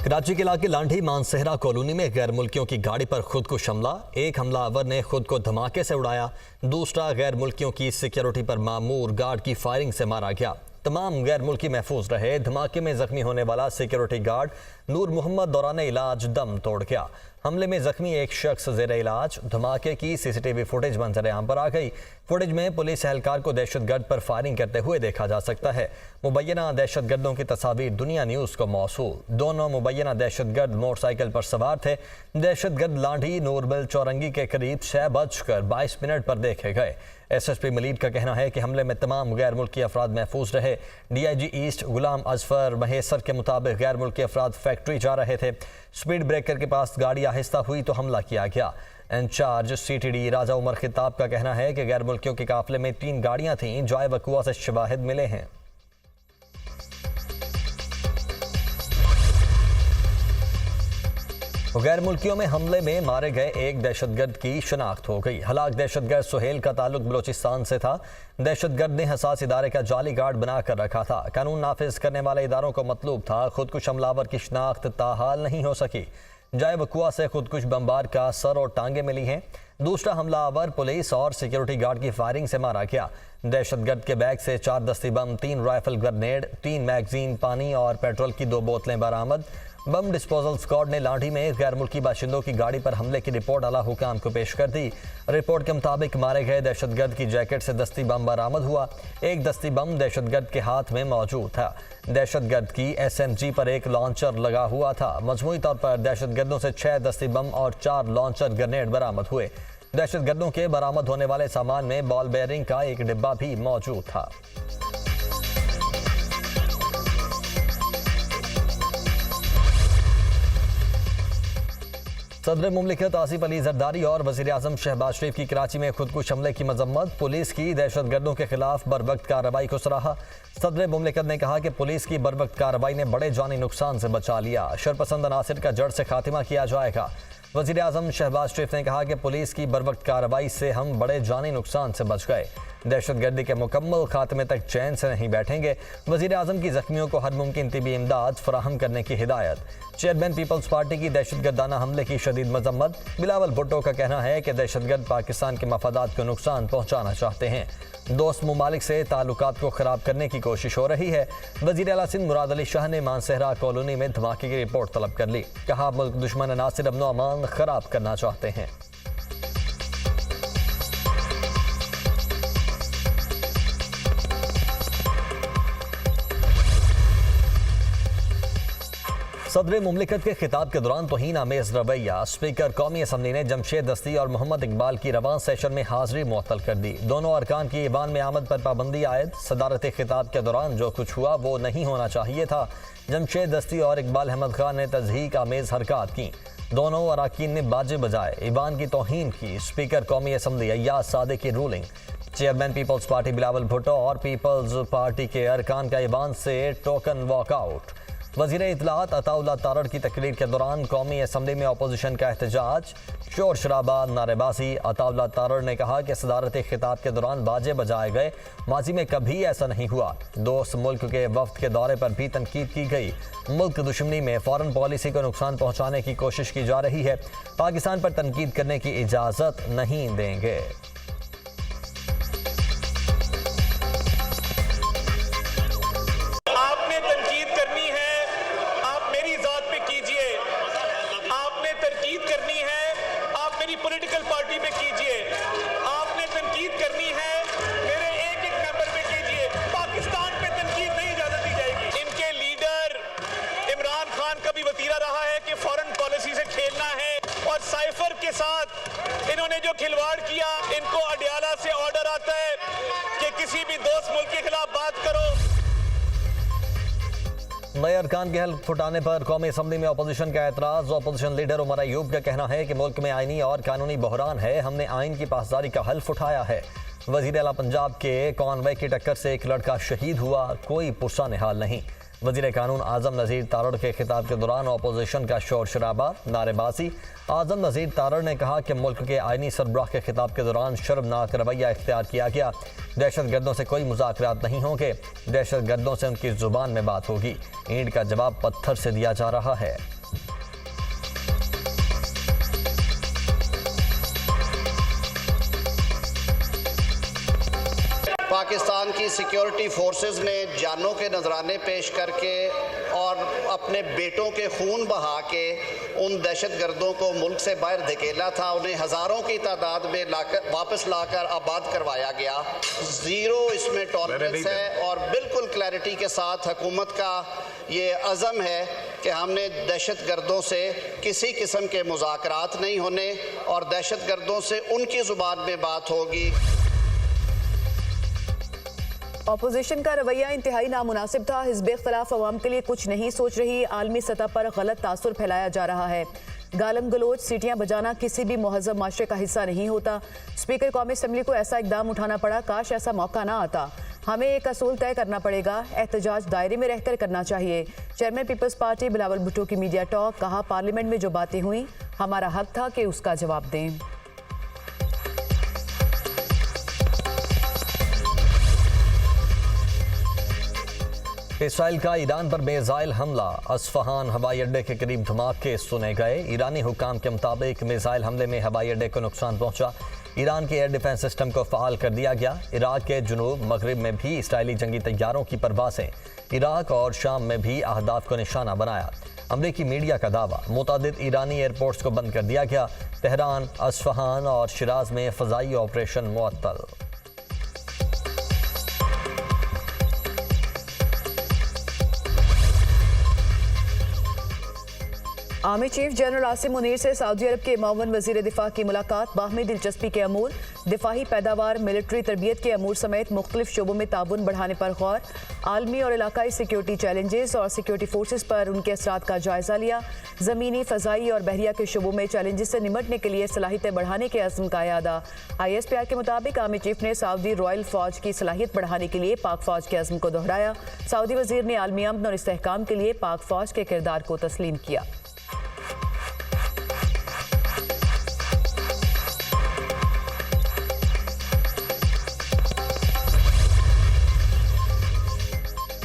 कराची के इलाके लांढी मानसेहरा कॉलोनी में गैर मुल्कियों की गाड़ी पर खुदकुश हमला। एक हमलावर ने खुद को धमाके से उड़ाया, दूसरा गैर मुल्कियों की सिक्योरिटी पर मामूर गार्ड की फायरिंग से मारा गया। तमाम गैर मुल्की महफूज रहे। धमाके में जख्मी होने वाला सिक्योरिटी गार्ड नूर मोहम्मद दौरान इलाज दम तोड़ गया। हमले में जख्मी एक शख्स जेर इलाज। धमाके की सीसीटीवी फुटेज मंजर आम पर आ गई। फुटेज में पुलिस एहलकार को दहशतगर्द पर फायरिंग करते हुए देखा जा सकता है। मुबैना दहशतगर्दों की तस्वीर दुनिया न्यूज़ को मौसूल। दोनों मुबैना दहशतगर्द मोटरसाइकिल पर सवार थे। दहशतगर्द लांढी नूरबिल चौरंगी के करीब 6:22 पर देखे गए। SSP मलीद का कहना है कि हमले में तमाम गैर मुल्की अफराद महफूज रहे। DIG ईस्ट गुलाम अजफर महेसर के मुताबिक गैर मुल्की अफराद फैक्ट्री जा रहे थे। स्पीड ब्रेकर के पास गाड़ी आहिस्ता हुई तो हमला किया गया। इंचार्ज CTD राजा उमर खिताब का कहना है कि गैर मुल्कियों के काफिले में 3 गाड़ियां थीं। जाए वकुआ से शवाहिद मिले हैं। गैर मुल्कियों में हमले में मारे गए एक दहशतगर्द की शनाख्त हो गई। हलाक दहशतगर्द सुहेल का ताल्लुक बलोचिस्तान से था। दहशतगर्द ने हसास इदारे का जाली गार्ड बनाकर रखा था। कानून नाफिज करने वाले इदारों को मतलूब था। खुदकुश हमलावर की शनाख्त ताहाल नहीं हो सकी। जाए वकुआ से खुदकुश बमबार का सर और टांगे मिली हैं। दूसरा हमलावर पुलिस और सिक्योरिटी गार्ड की फायरिंग से मारा गया। दहशतगर्द के बैग से 4 दस्ती बम, 3 राइफल ग्रेनेड, 3 मैगजीन, पानी और पेट्रोल की 2 बोतलें बरामद। बम डिस्पोजल स्क्वाड ने लांढी में गैर मुल्की बाशिंदों की गाड़ी पर हमले की रिपोर्ट आला हुकाम को पेश कर दी। रिपोर्ट के मुताबिक मारे गए दहशतगर्द की जैकेट से दस्ती बम बरामद हुआ। एक दस्ती बम दहशतगर्द के हाथ में मौजूद था। दहशतगर्द की SMG पर एक लॉन्चर लगा हुआ था। मजमूई तौर पर दहशतगर्दों से 6 दस्ती बम और 4 लॉन्चर ग्रेनेड बरामद हुए। दहशतगर्दों के बरामद होने वाले सामान में बॉल बेयरिंग का एक डिब्बा भी मौजूद था। सदर मुमलिकत आसिफ अली जरदारी और वज़ीर-ए-आज़म शहबाज शरीफ की कराची में खुदकुश हमले की मजम्मत। पुलिस की दहशतगर्दों के खिलाफ बरवक्त कार्रवाई को सराहा। सदर मुमलिकत ने कहा कि पुलिस की बरवक्त कार्रवाई ने बड़े जानी नुकसान से बचा लिया। शरपसंद अनासिर का जड़ से खात्मा किया जाएगा। वज़ीर-ए-आज़म शहबाज शरीफ ने कहा कि पुलिस की बरवक्त कार्रवाई से हम बड़े जानी नुकसान से बच गए। दहशतगर्दी के मुकम्मल खात्मे तक चैन से नहीं बैठेंगे। वज़ीर-ए-आज़म की जख्मियों को हर मुमकिन तिबी इमदाद फराहम करने की हिदायत। चेयरमैन पीपल्स पार्टी की दहशतगर्दाना हमले की शदीद मजम्मत। बिलावल भुट्टो का कहना है कि दहशतगर्द पाकिस्तान के मफादात को नुकसान पहुँचाना चाहते हैं। दोस्त ममालिक से ताल्लुकात को खराब करने की कोशिश हो रही है। वज़ीर आला सिंध मुराद अली शाह ने मानसेहरा कॉलोनी में धमाके की रिपोर्ट तलब कर ली। कहा मुल्क दुश्मन अनासिर अमन अमान खराब करना चाहते हैं। सदर मुमलिकत के खिताब के दौरान तौहीन आमेज रवैया। स्पीकर कौमी असम्बली ने जमशेद दस्ती और मोहम्मद इकबाल की रवान सेशन में हाजिरी मुअत्तल कर दी। दोनों अरकान की ईवान में आमद पर पाबंदी आयद। सदारत खिताब के दौरान जो कुछ हुआ वो नहीं होना चाहिए था। जमशेद दस्ती और इकबाल अहमद खान ने तज़हीक आमेज हरकत की। दोनों अरकान ने बाजे बजाए, ईवान की तौहीन की। स्पीकर कौमी असम्बली अय्याज सादिक की ruling. Chairman Peoples Party Bilawal Bhutto और पीपल्स पार्टी के अरकान का ईवान से टोकन वॉकआउट। वज़ीर इत्तलात अताउल्लाह तारड़ की तकरीर के दौरान कौमी असम्बली में अपोजिशन का एहतजाज, शोर शराबा, नारेबाजी। अताउल्लाह तारड़ ने कहा कि सदारत खिताब के दौरान बाजे बजाए गए। माजी में कभी ऐसा नहीं हुआ। दोस्त मुल्क के वफ्द के दौरे पर भी तनकीद की गई। मुल्क दुश्मनी में फॉरेन पॉलिसी को नुकसान पहुँचाने की कोशिश की जा रही है। पाकिस्तान पर तनकीद करने की इजाज़त नहीं देंगे। पॉलिटिकल पार्टी पे कीजिए, आपने तनकीद करनी है मेरे एक एक मेंबर पे कीजिए। पाकिस्तान पे तनकीद नहीं इजाजत दी जाएगी। इनके लीडर इमरान खान का भी वतीरा रहा है कि फॉरेन पॉलिसी से खेलना है और साइफर के साथ इन्होंने जो खिलवाड़ किया, इनको अडियाला से ऑर्डर आता है कि किसी भी दोस्त मुल्क के खिलाफ बात करो। नए अरकान के हल्फ फुटाने पर कौमी असम्बली में अपोजिशन का एतराज़। अपोजिशन लीडर उमर अयूब का कहना है कि मुल्क में आईनी और कानूनी बहरान है। हमने आइन की पासदारी का हल्फ उठाया है। वज़ीर आला पंजाब के कॉन्वॉय की टक्कर से एक लड़का शहीद हुआ, कोई पुरसा निहाल नहीं। वज़ीर कानून आज़म नज़ीर तारड़ के खिताब के दौरान अपोजिशन का शोर शराबा, नारेबाजी। आज़म नज़ीर तारड़ ने कहा कि मुल्क के आइनी सरबराह के खिताब के दौरान शर्मनाक रवैया इख्तियार किया गया। दहशत गर्दों से कोई मुज़ाकरात नहीं होंगे, दहशत गर्दों से उनकी ज़ुबान में बात होगी। ईंट का जवाब पत्थर से दिया जा रहा है। पाकिस्तान की सिक्योरिटी फोर्सेस ने जानों के नजराने पेश करके और अपने बेटों के खून बहा के उन दहशत गर्दों को मुल्क से बाहर धकेला था। उन्हें हज़ारों की तादाद में वापस लाकर आबाद करवाया गया। ज़ीरो इसमें टॉलरेंस है और बिल्कुल क्लैरिटी के साथ हुकूमत का ये अज़म है कि हमने दहशत गर्दों से किसी किस्म के मुज़ाकरात नहीं होने और दहशत गर्दों से उनकी ज़ुबान में बात होगी। अपोजिशन का रवैया इंतहाई नामुनासिब था। हिज़्ब इख्तिलाफ अवाम के लिए कुछ नहीं सोच रही, आलमी सतह पर गलत तासुर फैलाया जा रहा है। गालम गलोच, सीटियां बजाना किसी भी मुहज़्ज़ब माशरे का हिस्सा नहीं होता। स्पीकर कौमी असम्बली को ऐसा इकदाम उठाना पड़ा, काश ऐसा मौका ना आता। हमें एक असूल तय करना पड़ेगा, एहतजाज दायरे में रहकर करना चाहिए। Chairman Peoples Party Bilawal Bhutto की मीडिया टॉक, कहा पार्लियामेंट में जो बातें हुई हमारा हक था कि उसका जवाब दें। इसराइल का ईरान पर मिसाइल हमला, अस्फहान हवाई अड्डे के करीब धमाके सुने गए। ईरानी हुकाम के मुताबिक मिसाइल हमले में हवाई अड्डे को नुकसान पहुंचा। ईरान के एयर डिफेंस सिस्टम को फ़ाल कर दिया गया। इराक के जुनूब मगरिब में भी इसराइली जंगी तैयारों की परवासें, इराक और शाम में भी अहदाफ को निशाना बनाया। अमरीकी मीडिया का दावा, मुतादिद ईरानी एयरपोर्ट्स को बंद कर दिया गया। तेहरान, अस्फहान और शिराज में फ़ज़ाई ऑपरेशन मुअत्तल। Army chief general Asim Munir से सऊदी अरब के मावन वजीर दिफा की मुलाकात, बाहमी दिलचस्पी के अमूर, दिफाही पैदावार, मिलिट्री तरबियत के अमूर समेत मुख्तलिफ शोबों में ताउन बढ़ाने पर गौर। आलमी और इलाकाई सिक्योरिटी चैलेंजेस और सिक्योरिटी फोर्सेस पर उनके असरात का जायजा लिया। ज़मीनी, फ़ज़ाई और बहरिया के शोबों में चैलेंजेस से निमटने के लिए सलाहियतें बढ़ाने के अज़्म का यादा। ISPR के मुताबिक आर्मी चीफ ने सऊदी रॉयल फ़ौज की सलाहियत बढ़ाने के लिए पाक फ़ौज के अज़्म को दोहराया। सऊदी वज़ीर ने आलमी अमन और इस्तेहकाम के लिए पाक फ़ौज के किरदार को तस्लीम किया।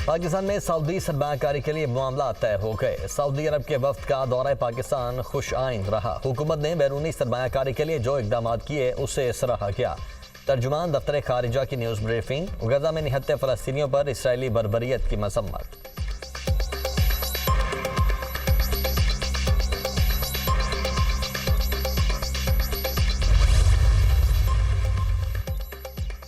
पाकिस्तान में सऊदी सरमायाकारी के लिए मामला तय हो गए। सऊदी अरब के वफ्द का दौरा पाकिस्तान खुश आइन रहा। हुकूमत ने बैरूनी सरमायाकारी के लिए जो इकदाम किए उसे सराहा गया। तर्जुमान दफ्तर खारिजा की न्यूज़ ब्रीफिंग, गजा में निहत्ते फ़लस्तीनियों पर इसराइली बर्बरियत की मजम्मत।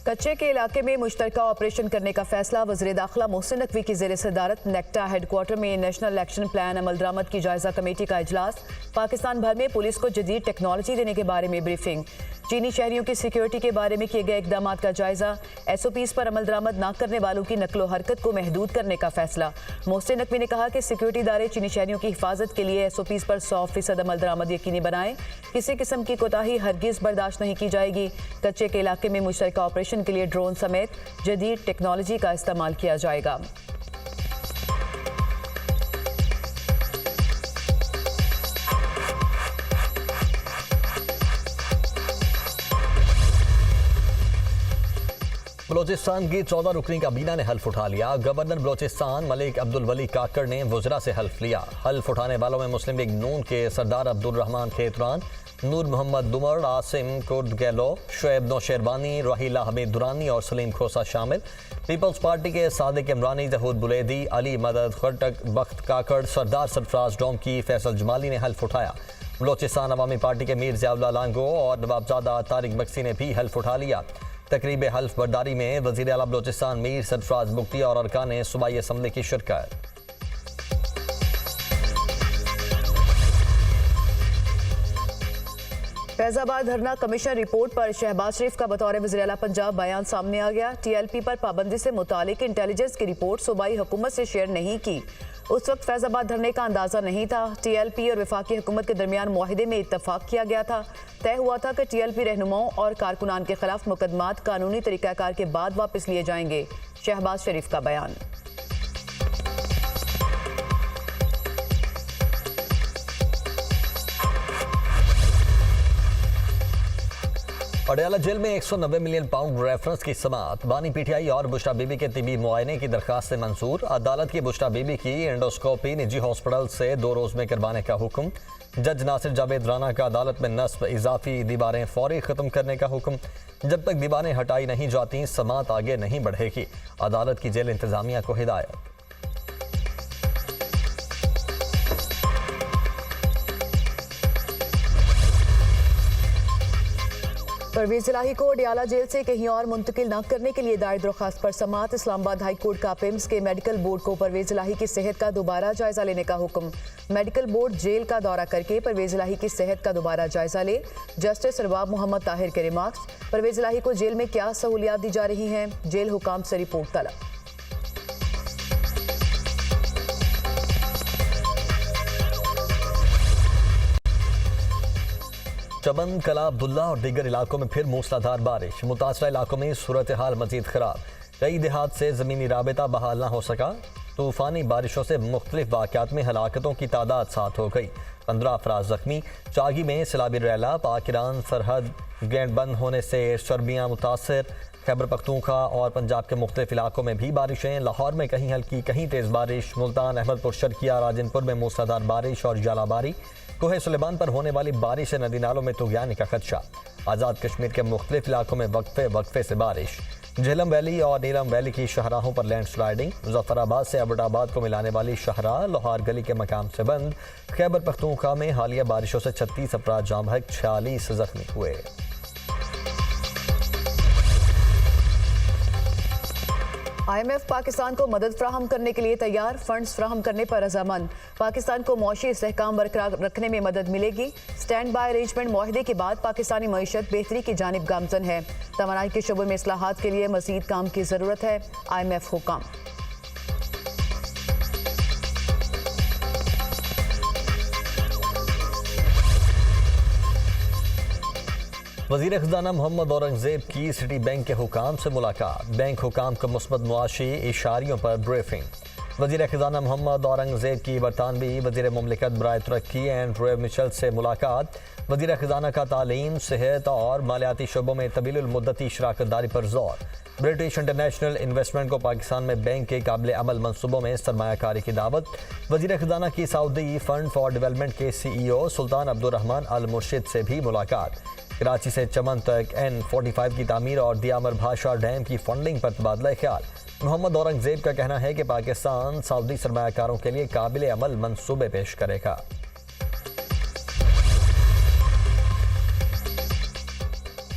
कच्चे के इलाके में मुश्तरका ऑपरेशन करने का फैसला। वज़ीर दाखिला मोहसिन नकवी की ज़ेर सदारत नेक्टा हेडक्वार्टर में नेशनल एक्शन प्लान अमल दरामद की जायजा कमेटी का इजलास। पाकिस्तान भर में पुलिस को जदीद टेक्नोलॉजी देने के बारे में ब्रीफिंग। चीनी शहरियों की सिक्योरिटी के बारे में किए गए इकदाम का जायजा। SOPs पर अमल दरामद न करने वालों की नकलो हरकत को महदूद करने का फैसला। मोहसिन नकवी ने कहा कि सिक्योरिटी इदारे चीनी शहरियों की हिफाजत के लिए SOPs पर 100% अमल दरामद यकीनी बनाएं। किसी किस्म की कोताही हरगिज़ बर्दाश्त नहीं की जाएगी। कच्चे के इलाके में मुश्तरका ऑपरेशन के लिए ड्रोन समेत जदीद टेक्नोलॉजी का इस्तेमाल किया जाएगा। बलोचिस्तान की 14 रुकनी काबीना ने हल्फ उठा लिया। गवर्नर बलोचिस्तान मलिक अब्दुल वली काकड़ ने वज़रा से हल्फ लिया। हल्फ उठाने वालों में मुस्लिम लीग नून के सरदार अब्दुल रहमान खेतरान, नूर मोहम्मद दुमर, आसिम कुर्द गैलो, शुएब नौशेरबानी, रहीला हमीद दुरानी और सलीम खोसा शामिल। पीपल्स पार्टी के सादिक इमरानी, जहूद बुलेदी, अली मदद खटक, बख्त काकड़, सरदार सरफराज डोमकी, फैसल जमाली ने हल्फ उठाया। बलोचिस्तान अवामी पार्टी के मीर ज़ियाउल्लाह लांगो और नवाबजादा तारिक बख्शी ने भी हल्फ उठा लिया। तकरीब हल्फ बर्दारी में वज़ीर आला बलोचिस्तान मीर सरफराज बुगटी और अरकान सूबाई असम्बली की शिरकत। फैजाबाद धरना कमीशन रिपोर्ट पर शहबाज शरीफ का बतौर वज़ीर आला पंजाब बयान सामने आ गया। TLP पर पाबंदी से मुतालिक इंटेलिजेंस की रिपोर्ट सूबाई हुकूमत से शेयर नहीं की। उस वक्त फैजाबाद धरने का अंदाजा नहीं था। TLP और वफाकी हुकूमत के दरमियान मुआहिदे में इत्तफाक किया गया था। तय हुआ था कि TLP रहनुमाओं और कारकुनान के खिलाफ मुकदमात कानूनी तरीक़ाकार के बाद वापस लिए जाएंगे। शहबाज शरीफ का बयान। अडयाला जेल में 190 मिलियन पाउंड रेफरेंस की समाअत। बानी पीटीआई और बुशरा बीबी के तिबी मुआयने की दरखास्त मंजूर। अदालत की बुशरा बीबी की एंडोस्कोपी निजी हॉस्पिटल से 2 रोज में करवाने का हुक्म। जज नासिर जावेद राना का अदालत में नस्ब इजाफी दीवारें फौरी खत्म करने का हुक्म। जब तक दीवारें हटाई नहीं जाती समाअत आगे नहीं बढ़ेगी। अदालत की जेल इंतजामिया को हिदायत। परवेज इलाही को अडयाला जेल से कहीं और मुंतकिल न करने के लिए दायर दरख्वास्त पर समाअत। इस्लामाबाद हाई कोर्ट का पिम्स के मेडिकल बोर्ड को परवेज इलाही की सेहत का दोबारा जायजा लेने का हुक्म। मेडिकल बोर्ड जेल का दौरा करके परवेज इलाही की सेहत का दोबारा जायजा ले। जस्टिस रबाब मोहम्मद ताहिर के रिमार्क्स। परवेज इलाही को जेल में क्या सहूलियात दी जा रही हैं, जेल हुकाम से रिपोर्ट तलब। चमन, कला, अब्दुल्ला और दीगर इलाकों में फिर मूसलाधार बारिश। मुतासरा इलाकों में सूरत हाल मजीद खराब। कई देहात से ज़मीनी राबता बहाल न हो सका। तूफ़ानी बारिशों से मुख्तलिफ वाक़यात में हलाकतों की तादाद 7 हो गई। 15 अफराद ज़ख्मी। चागी में सैलाबी रैला। पाक ईरान सरहद गेट बंद होने से शर्बियाँ मुतासर। खैबर पख्तूनख्वा और पंजाब के मुख्तलिफ इलाकों में भी बारिशें। लाहौर में कहीं हल्की कहीं तेज़ बारिश। मुल्तान, अहमदपुर, शर्किया, राजनपुर में मूसलाधार बारिश और जालाबारी। कोहे सुलेमान पर होने वाली बारिश से नदी नालों में तुगयानी का खदशा। आज़ाद कश्मीर के मुख्तलिफ इलाकों में वक्फे से बारिश। झेलम वैली और नीलम वैली की शाहराहों पर लैंड स्लाइडिंग। मुजफ्फराबाद से अबटाबाद को मिलाने वाली शाहराह लोहार गली के मकाम से बंद। खैबर पख्तूनख्वा में हालिया बारिशों से 36 अफराद जाँ बहक, 46 जख्मी हुए। IMF पाकिस्तान को मदद फ्राहम करने के लिए तैयार। फंड्स फ्राहम करने पर रजामंद। पाकिस्तान को मौशी इस्तेहकाम बरकरार रखने में मदद मिलेगी। स्टैंड बाय अरेंजमेंट मुआहदे के बाद पाकिस्तानी मईशत बेहतरी की जानिब गामजन है। तवानाई के शोबे में इस्लाहात के लिए मजीद काम की ज़रूरत है। IMF हुकाम। वज़ीर ख़ज़ाना मोहम्मद औरंगज़ेब की सिटी बैंक के हुकाम से मुलाकात। बैंक हुकाम को मुस्बत मुआशी इशारियों पर ब्रीफिंग। वज़ीर ख़ज़ाना मोहम्मद औरंगज़ेब की बरतानवी वज़ीर मुमलिकत बराए तरक्की एंड्रू मिशेल से मुलाकात। वज़ीर ख़ज़ाना का तालीम, सेहत और मालियाती शोबों में तवील मुद्दती शराकत दारी पर जोर। ब्रिटिश इंटरनेशनल इन्वेस्टमेंट को पाकिस्तान में बैंक के काबिल अमल मनसूबों में सरमायाकारी की दावत। वज़ीर ख़ज़ाना की सऊदी फंड फॉर डेवलपमेंट के CEO सुल्तान अब्दुर्रहमान अल मुर्शिद से भी मुलाकात। कराची से चमन तक N45 की तामीर और दियामर भाषा डैम की फंडिंग पर तबादला ख्याल। मोहम्मद औरंगज़ेब का कहना है कि पाकिस्तान सऊदी सरमायाकारों के लिए काबिल अमल मंसूबे पेश करेगा।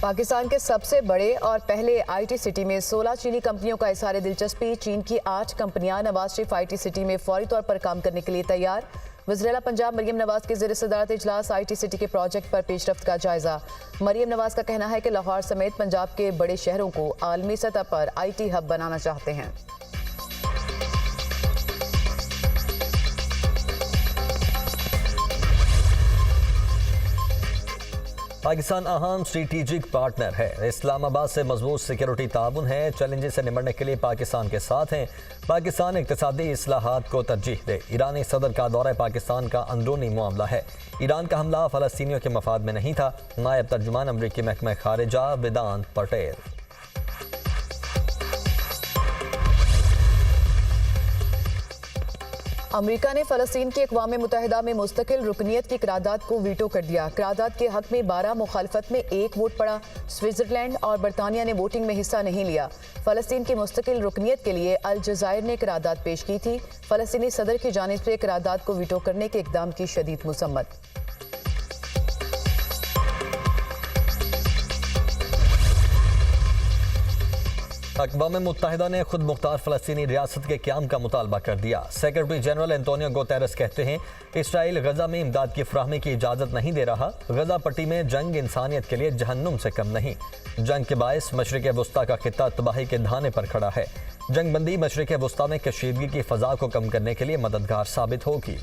पाकिस्तान के सबसे बड़े और पहले IT सिटी में 16 चीनी कंपनियों का इज़हार दिलचस्पी। चीन की 8 कंपनियां नवाज शरीफ IT सिटी में फौरी तौर पर काम करने के लिए तैयार। वज़ीर-ए-आला पंजाब मरियम नवाज के ज़ेर सदारत इजलास IT सिटी के प्रोजेक्ट पर पेशरफ्त का जायजा। मरियम नवाज का कहना है कि लाहौर समेत पंजाब के बड़े शहरों को आलमी सतह पर IT हब बनाना चाहते हैं। पाकिस्तान अहम स्ट्रेटेजिक पार्टनर है। इस्लामाबाद से मजबूत सिक्योरिटी ताउन है। चैलेंजेस से निपटने के लिए पाकिस्तान के साथ हैं। पाकिस्तान इक़्तिसादी इस्लाहात को तरजीह दे। ईरानी सदर का दौरा पाकिस्तान का अंदरूनी मामला है। ईरान का हमला फ़लस्तीनियों के मफाद में नहीं था। नायब तर्जुमान अमरीकी महकमा खारिजा वेदांत पटेल। अमेरिका ने फ़लस्तीन की अक़वाम मुत्तहिदा में मुस्तकिल रुकनीत की करारदाद को वीटो कर दिया। करारदाद के हक में 12, मुखालफत में 1 वोट पड़ा। स्विट्ज़रलैंड और बरतानिया ने वोटिंग में हिस्सा नहीं लिया। फ़लस्तीन की मुस्तकिल रुकनीत के लिए अल जज़ायर ने करारदाद पेश की थी। फ़लस्तीनी सदर की जानिब से करारदाद को वीटो करने के इक़दाम की शदीद मज़म्मत। अक़वाम मुत्तहिदा ने खुद मुख्तार फ़लस्तीनी रियासत के क़याम का मुतालबा कर दिया। सेक्रेटरी जनरल एंटोनियो गुतेरेस कहते हैं इसराइल गजा में इमदाद की फ़राहमी की इजाज़त नहीं दे रहा। गजा पट्टी में जंग इंसानियत के लिए जहन्नुम से कम नहीं। जंग के बायस मशरिक़ वुस्ता का खित्ता तबाही के धाने पर खड़ा है। जंग बंदी मशरिक़ वुस्ता में कशीदगी की फ़ज़ा को कम करने के लिए मददगार साबित होगी।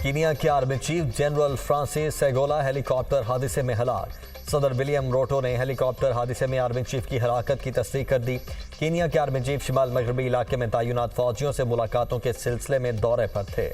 कीनिया के आर्मी चीफ जनरल फ्रांसिस सेगोला हेलीकॉप्टर हादसे में हलाक। सदर विलियम रोटो ने हेलीकॉप्टर हादसे में आर्मी चीफ की हलाकत की तस्दीक कर दी। कीनिया के आर्मी चीफ शिमाल मगरबी इलाके में तैनात फौजियों से मुलाकातों के सिलसिले में दौरे पर थे।